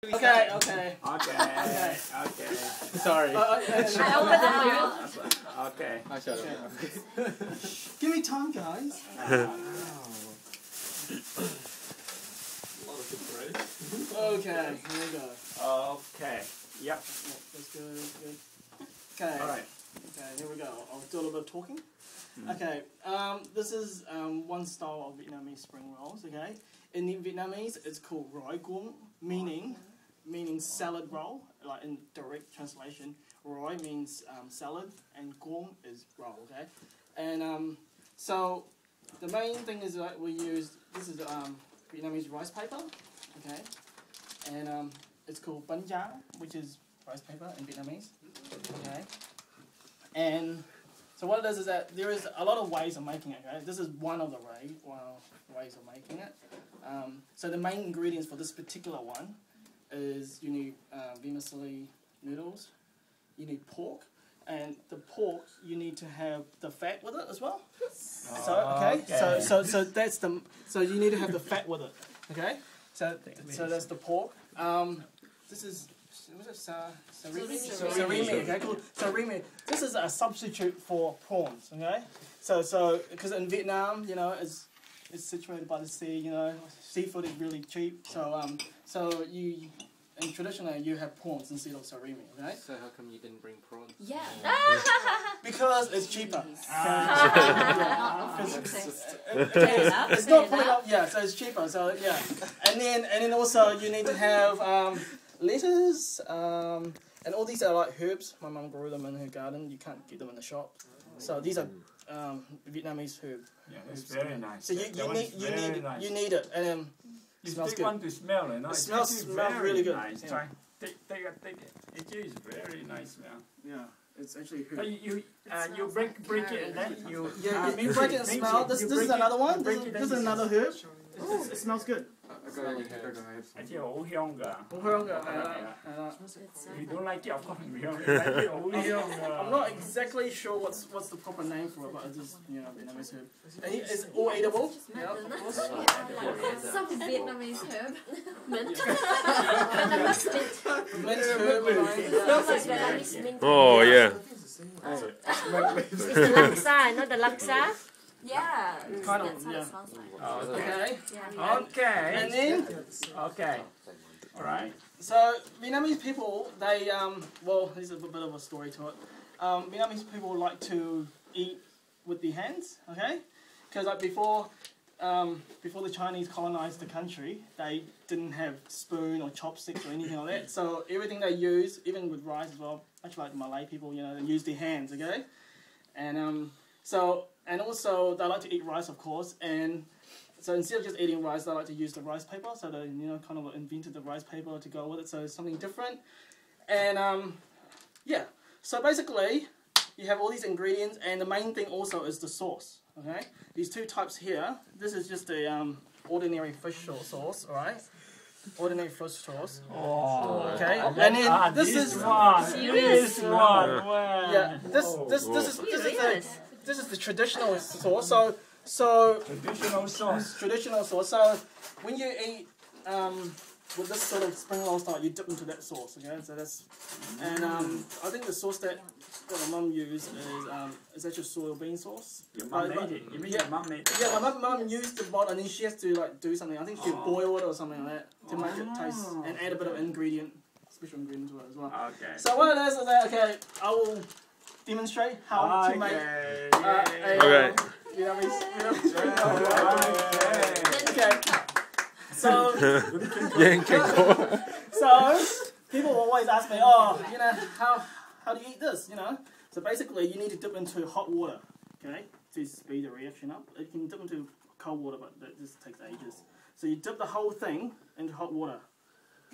Okay. Sorry. I opened it for you. Okay. I shut up. Give me time, guys. Okay, here we go. Okay. Yep. That's good. Okay. All right. Okay, here we go. I'll do a little bit of talking. Okay. This is one style of Vietnamese spring rolls. Okay. In Vietnamese, it's called roi cuốn, meaning salad roll. Like in direct translation, roi means salad and cuốn is roll. Okay. And so the main thing is that we use this is Vietnamese rice paper. Okay. And it's called bánh tráng, which is rice paper in Vietnamese. Okay. And so what it is that there is a lot of ways of making it. Okay. This is one of the ways of making it. So the main ingredients for this particular one is you need vermicelli noodles, you need pork, and the pork you need to have the fat with it as well. So that's so you need to have the fat with it. Okay. So that's the pork. This is sarimi. Okay, cool. Sarimi. This is a substitute for prawns. Okay. So because in Vietnam, you know, it's situated by the sea. You know, seafood is really cheap. So you. And traditionally, you have prawns instead of sarimi, okay? So how come you didn't bring prawns? Yeah. Because it's cheaper. It's not pulling up. Yeah, so it's cheaper. So yeah, and then also you need to have lettuce, and all these are like herbs. My mum grew them in her garden. You can't get them in the shop. So these are Vietnamese herbs. Yeah, that's very nice. So you need it, and then. You smells take good. one to smell, you know. It smells really good. Nice. Yeah. Try, take it. It is very nice smell. Yeah, it's actually But you break it and then you you break it and smell. This is another one. This is another herb. It smells good. I think hổ hương gà. You don't like it, of course. You like it, hổ hương. I'm not exactly sure what's the proper name for it, but it's just Vietnamese herb. And it's all eatable. Yeah, of course. Some Vietnamese herb. Mint. Mint herb. Oh yeah. It's the laksa, not the laksa. Yeah. Kind of, That's how yeah. it sounds like. Okay. Yeah. Okay. And then Okay. All right. so Vietnamese people, they well, there's a bit of a story to it. Vietnamese people like to eat with their hands, okay? Because like before the Chinese colonized the country, they didn't have spoon or chopsticks or anything like that. So everything they use, even with rice as well, actually like Malay people, you know, they use their hands, okay? And also they like to eat rice, of course, and so instead of just eating rice, they like to use the rice paper. So they, kind of invented the rice paper to go with it. So it's something different. And yeah, so basically you have all these ingredients, and the main thing also is the sauce. Okay, these two types here. This is just the ordinary fish sauce, all right? Ordinary fish sauce. Oh. Okay, and then this is one. This one. Wow. yeah. This is the traditional sauce. So Traditional sauce. traditional sauce. So when you eat with this sort of spring roll style, you dip into that sauce. Okay, so that's and I think the sauce that my mum used is actually soybean sauce. Your mum made it. You mean your mum made it? Yeah, my mum used the bottle, and then she has to like do something. I think she boil it or something like that to make it taste and add a bit of special ingredient to it as well. Okay. So what it is that okay, I will demonstrate how to make Okay. Okay. So Vinh Can Cook. so people always ask me, how do you eat this? So basically you need to dip into hot water, okay, to speed the reaction up. You can dip into cold water, but that just takes ages. So you dip the whole thing into hot water.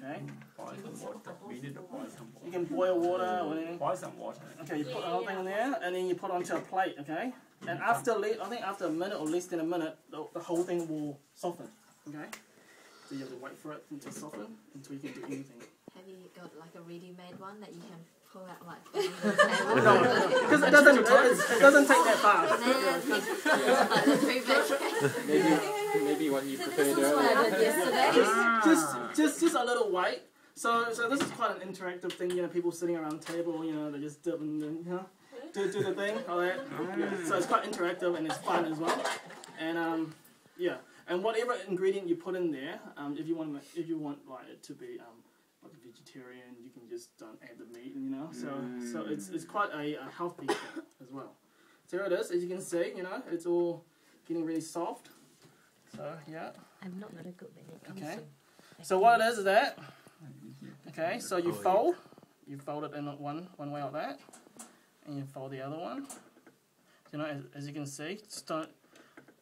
Okay. Boil some water. We need to boil some water. You can boil water or anything. Boil some water. Okay, you put the whole thing in there, and then you put it onto a plate, okay? And I think after a minute or less than a minute, the whole thing will soften, okay? So you have to wait for it to soften until you can do anything. Have you got like a ready-made one that you can pull out like? No, because it doesn't take that fast. Maybe what you So prepared this is what I earlier. did yesterday. Just a little weight. So this is quite an interactive thing. You know, people sitting around the table. You know, they just dip and then, you know, do the thing, all that. So it's quite interactive and it's fun as well. And yeah, and whatever ingredient you put in there, if you want like it to be like a vegetarian, you can just add the meat. You know, so it's quite a healthy thing as well. So here it is. As you can see, you know, it's all getting really soft. So yeah. I'm not very good when it comes Okay. to. So what it is that? Okay, so you fold it in one way like that, and you fold the other one. You know, as you can see, just don't.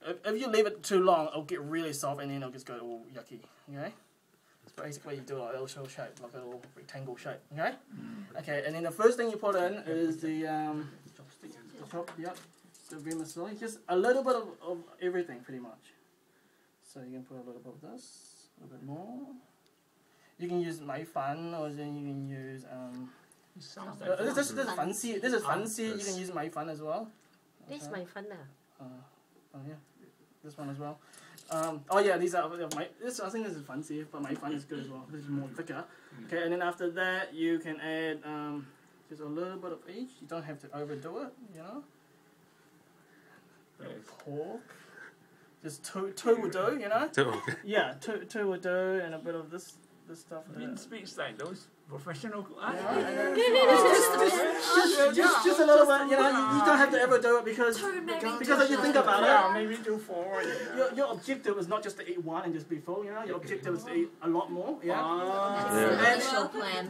If you leave it too long, it'll get really soft, and then it'll just go all yucky. Okay, so basically you do like a little shape, like a little rectangle shape. Okay, okay, and then the first thing you put in is the the vermicelli, just a little bit of everything, pretty much. So you can put a little bit of this, a little bit more. You can use 米粉, or then you can use this is fancy. This is fancy. You can use 米粉 as well. This is my fun. Oh yeah, this one as well. Oh yeah, these are this. I think this is fancy, but 米粉 is good as well. This is more thicker. Okay, and then after that you can add just a little bit of each. You don't have to overdo it. You know. Pork. Just two would do. You know. Yeah, two would do, and a bit of this stuff. Vinh speaks like those professional. Just a little bit, you know. You don't have to ever do it because if you think about it, maybe do 4. your objective is not just to eat one and just be full. You know, your objective is to eat a lot more. Yeah. Initial plan.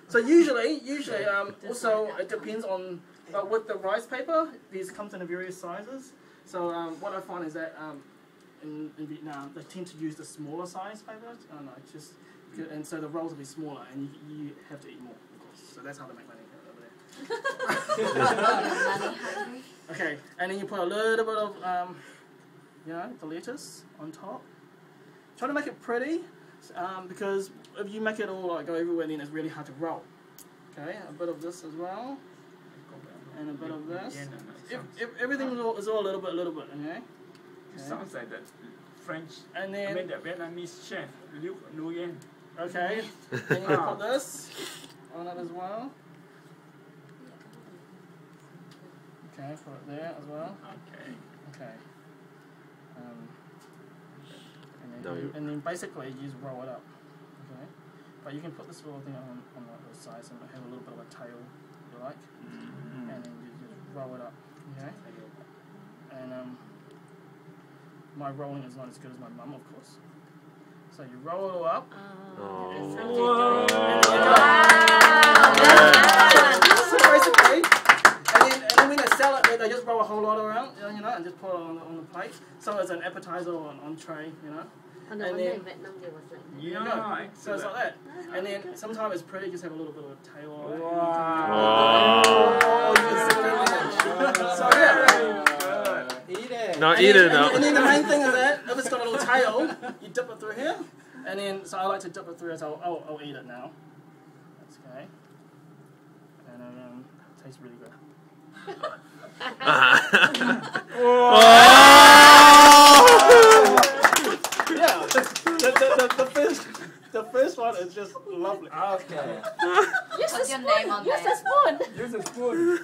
So usually also it depends on with the rice paper. These comes in various sizes. So what I find is that in Vietnam they tend to use the smaller size paper. I don't know, it's just and so the rolls will be smaller and you have to eat more, of course. So that's how they make money over there. Okay, and then you put a little bit of you know, the lettuce on top. Try to make it pretty, because if you make it all like go everywhere, then it's really hard to roll. Okay, a bit of this as well, and a bit of this. Everything is all a little bit. Okay. It sounds like that French. And then the Vietnamese chef Luc Nguyen. Okay, then you put this on it as well. Okay, put it there as well. Okay. And then basically you just roll it up. Okay, but you can put this little thing on the sides and have a little bit of a tail, if you like, and then you just roll it up. Okay, and my rolling is not as good as my mum, of course. So you roll it all up. So basically, and then when they sell it, they just roll a whole lot around, you know, and just put it on the plate. So it's an appetizer or an entree, you know. And then, so it's like that. And then sometimes it's pretty, just have a little bit of a tail on it. So yeah. Not eat it now. And then the main thing is that if it's got a little tail, you dip it through here. And then, so I like to dip it through, so I'll eat it now. That's okay. And it tastes really good. Yeah, the first one is just lovely. Okay. What's your name on there? Use a spoon.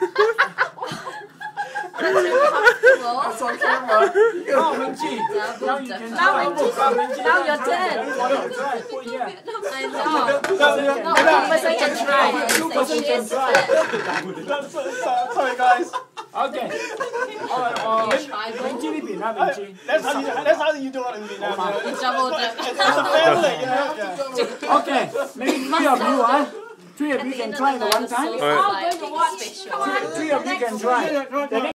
That's on camera. Now, Minchi. Now you can try. Now your turn. Put here. I know. No, 1% can try. 2% can try. Sorry guys. Okay. Minchi Vietnam, Minchi. That's how you do it in Vietnam. Double dip. It's a family, you know. Okay. Maybe 3 of you, 3 of you can try at one time. Like, special. 3 of you can try.